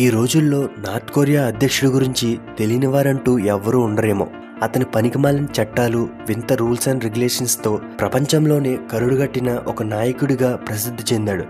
ఈ రోజుల్లో north Korea అధ్యక్షుడి గురించి తెలియని వారంటూ ఎవ్వరూ ఉండరేమో. అతని పనికిమాలిన చట్టాలు, వింత రూల్స్ అండ్ రెగ్యులేషన్స్తో ప్రపంచంలోనే కరుడుగట్టిన ఒక నాయకుడిగా ప్రసిద్ధి చెందాడు.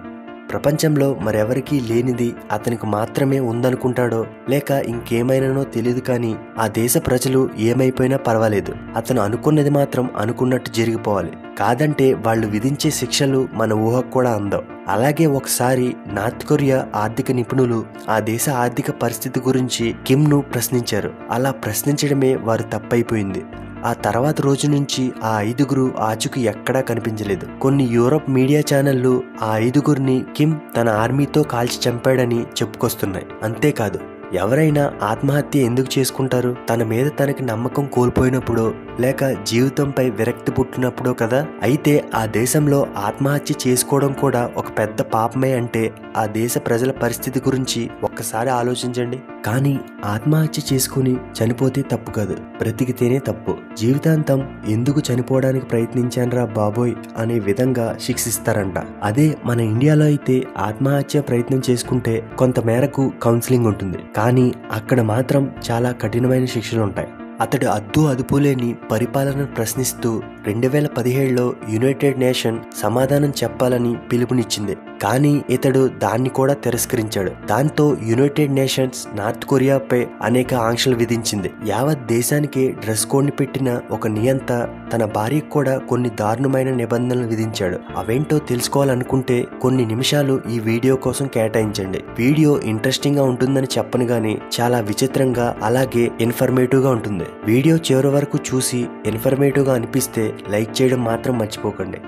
ప్రపంచంలో మరెవరికీ లేనిది అతనికి మాత్రమే ఉందనుకుంటాడో లేక ఇంకేమైనానో తెలియదు, కానీ ఆ దేశ ప్రజలు ఏమైపోయినా పర్వాలేదు, అతను అనుకున్నది మాత్రం అనుకున్నట్టు జరిగిపోవాలి. కాదంటే వాళ్ళు విధించే శిక్షలు మన ఊహకు కూడా అందవు. అలాగే ఒకసారి నార్త్ కొరియా ఆర్థిక నిపుణులు ఆ దేశ ఆర్థిక పరిస్థితి గురించి కిమ్ను ప్రశ్నించారు. అలా ప్రశ్నించడమే వారు తప్పైపోయింది. ఆ తర్వాత రోజు నుంచి ఆ ఐదుగురు ఆచూకీ ఎక్కడా కనిపించలేదు. కొన్ని యూరోప్ మీడియా ఛానళ్లు ఆ ఐదుగురిని కిమ్ తన ఆర్మీతో కాల్చి చంపాడని చెప్పుకొస్తున్నాయి. అంతేకాదు, ఎవరైనా ఆత్మహత్య ఎందుకు చేసుకుంటారు? తన మీద తనకి నమ్మకం కోల్పోయినప్పుడో లేక జీవితంపై విరక్తి పుట్టినప్పుడో కదా. అయితే ఆ దేశంలో ఆత్మహత్య చేసుకోవడం కూడా ఒక పెద్ద పాపమే అంటే ఆ దేశ ప్రజల పరిస్థితి గురించి ఒక్కసారి ఆలోచించండి. కానీ ఆత్మహత్య చేసుకుని చనిపోతే తప్పు కాదు, బ్రతికితేనే తప్పు. జీవితాంతం ఎందుకు చనిపోవడానికి ప్రయత్నించానరా బాబోయ్ అనే విధంగా శిక్షిస్తారంట. అదే మన ఇండియాలో అయితే ఆత్మహత్య ప్రయత్నం చేసుకుంటే కొంత మేరకు కౌన్సిలింగ్ ఉంటుంది, కానీ అక్కడ మాత్రం చాలా కఠినమైన శిక్షలు ఉంటాయి. అతడు అదుపు లేని పరిపాలనను ప్రశ్నిస్తూ 2017లో యునైటెడ్ నేషన్ సమాధానం చెప్పాలని పిలుపునిచ్చింది. కానీ ఇతడు దాన్ని కూడా తిరస్కరించాడు. దాంతో యునైటెడ్ నేషన్స్ నార్త్ కొరియాపై అనేక ఆంక్షలు విధించింది. యావత్ దేశానికి డ్రెస్ కోడ్ ని పెట్టిన ఒక నియంత తన భార్యకు కూడా కొన్ని దారుణమైన నిబంధనలు విధించాడు. అవేంటో తెలుసుకోవాలనుకుంటే కొన్ని నిమిషాలు ఈ వీడియో కోసం కేటాయించండి. వీడియో ఇంట్రెస్టింగ్ గా ఉంటుందని చెప్పను గానీ చాలా విచిత్రంగా అలాగే ఇన్ఫర్మేటివ్ గా ఉంటుంది. వీడియో చివరి వరకు చూసి ఇన్ఫర్మేటివ్ గా అనిపిస్తే లైక్ చేయడం మాత్రం మర్చిపోకండి.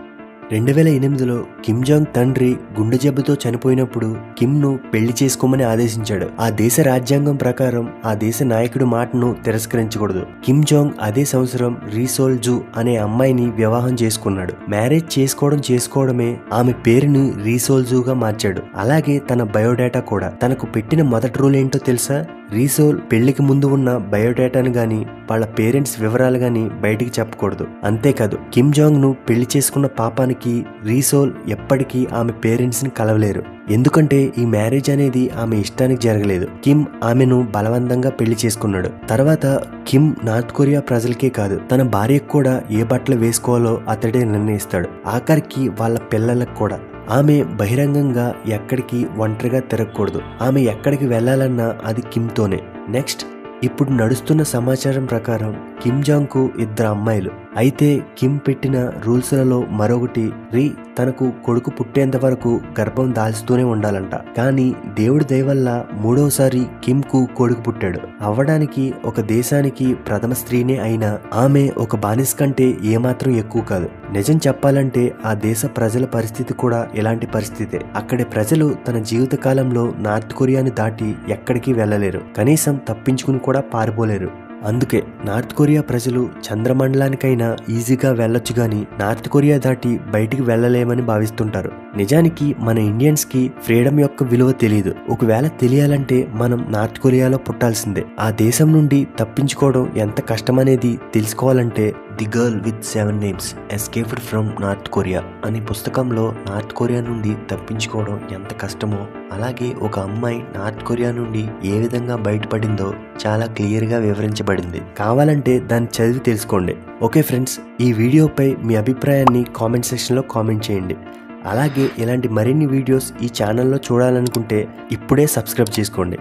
2008లో కిమ్ జాంగ్ తండ్రి గుండె జబ్బుతో చనిపోయినప్పుడు కిమ్ ను పెళ్లి చేసుకోమని ఆదేశించాడు. ఆ దేశ రాజ్యాంగం ప్రకారం ఆ దేశ నాయకుడి మాటను తిరస్కరించకూడదు. కిమ్ జాంగ్ అదే సంవత్సరం రీ సోల్ జూ అనే అమ్మాయిని వివాహం చేసుకున్నాడు. మ్యారేజ్ చేసుకోవడమే ఆమె పేరుని రీ సోల్ జూగా మార్చాడు. అలాగే తన బయోడేటా కూడా. తనకు పెట్టిన మొదటి రూల్ ఏంటో తెలుసా? రీసోల్ పెళ్లికి ముందు ఉన్న బయోడేటాను గాని వాళ్ళ పేరెంట్స్ వివరాలు గాని బయటికి చెప్పకూడదు. అంతేకాదు, కిమ్ జాంగ్ ను పెళ్లి చేసుకున్న పాపానికి రీసోల్ ఎప్పటికీ ఆమె పేరెంట్స్ ని కలవలేరు. ఎందుకంటే ఈ మ్యారేజ్ అనేది ఆమె ఇష్టానికి జరగలేదు. కిమ్ ఆమెను బలవంతంగా పెళ్లి చేసుకున్నాడు. తర్వాత కిమ్ నార్త్ కొరియా ప్రజలకే కాదు తన భార్యకు కూడా ఏ బట్టలు వేసుకోవాలో అతడే నిర్ణయిస్తాడు. ఆఖరికి వాళ్ళ పిల్లలకు కూడా. ఆమె బహిరంగంగా ఎక్కడికి ఒంటరిగా తిరగకూడదు. ఆమె ఎక్కడికి వెళ్లాలన్నా అది కిమ్తోనే. నెక్స్ట్, ఇప్పుడు నడుస్తున్న సమాచారం ప్రకారం కిమ్ జాంగ్ కు 2 అమ్మాయిలు. అయితే కిమ్ పెట్టిన రూల్స్లలో మరొకటి తనకు కొడుకు పుట్టేంత వరకు గర్భం దాల్చుతూనే ఉండాలంట. కానీ దేవుడి దయ వల్ల 3వసారి కిమ్ కు కొడుకు పుట్టాడు. అవ్వడానికి ఒక దేశానికి ప్రథమ స్త్రీనే అయినా ఆమె ఒక బానిస కంటే ఏమాత్రం ఎక్కువ కాదు. నిజం చెప్పాలంటే ఆ దేశ ప్రజల పరిస్థితి కూడా ఇలాంటి పరిస్థితే. అక్కడి ప్రజలు తన జీవిత కాలంలో నార్త్ కొరియాని దాటి ఎక్కడికి వెళ్లలేరు, కనీసం తప్పించుకుని కూడా పారిపోలేరు. అందుకే నార్త్ కొరియా ప్రజలు చంద్రమండలానికైనా ఈజీగా వెళ్లొచ్చు గాని నార్త్ కొరియా దాటి బయటికి వెళ్లలేమని భావిస్తుంటారు. నిజానికి మన ఇండియన్స్ కి ఫ్రీడమ్ యొక్క విలువ తెలియదు. ఒకవేళ తెలియాలంటే మనం నార్త్ కొరియాలో పుట్టాల్సిందే. ఆ దేశం నుండి తప్పించుకోవడం ఎంత కష్టమనేది తెలుసుకోవాలంటే the girl with 7 names escaped from north Korea అనే పుస్తకంలో నార్త్ కొరియా నుండి తప్పించుకోవడం ఎంత కష్టమో, అలాగే ఒక అమ్మాయి నార్త్ కొరియా నుండి ఏ విధంగా బయటపడిందో చాలా క్లియర్ గా వివరించబడింది. కావాలంటే దాన్ని చదివి తెలుసుకోండి. ఓకే ఫ్రెండ్స్, ఈ వీడియోపై మీ అభిప్రాయాన్ని కామెంట్ సెక్షన్ లో కామెంట్ చేయండి. అలాగే ఇలాంటి మరిన్ని వీడియోస్ ఈ ఛానల్లో చూడాలనుకుంటే ఇప్పుడే సబ్స్క్రైబ్ చేసుకోండి.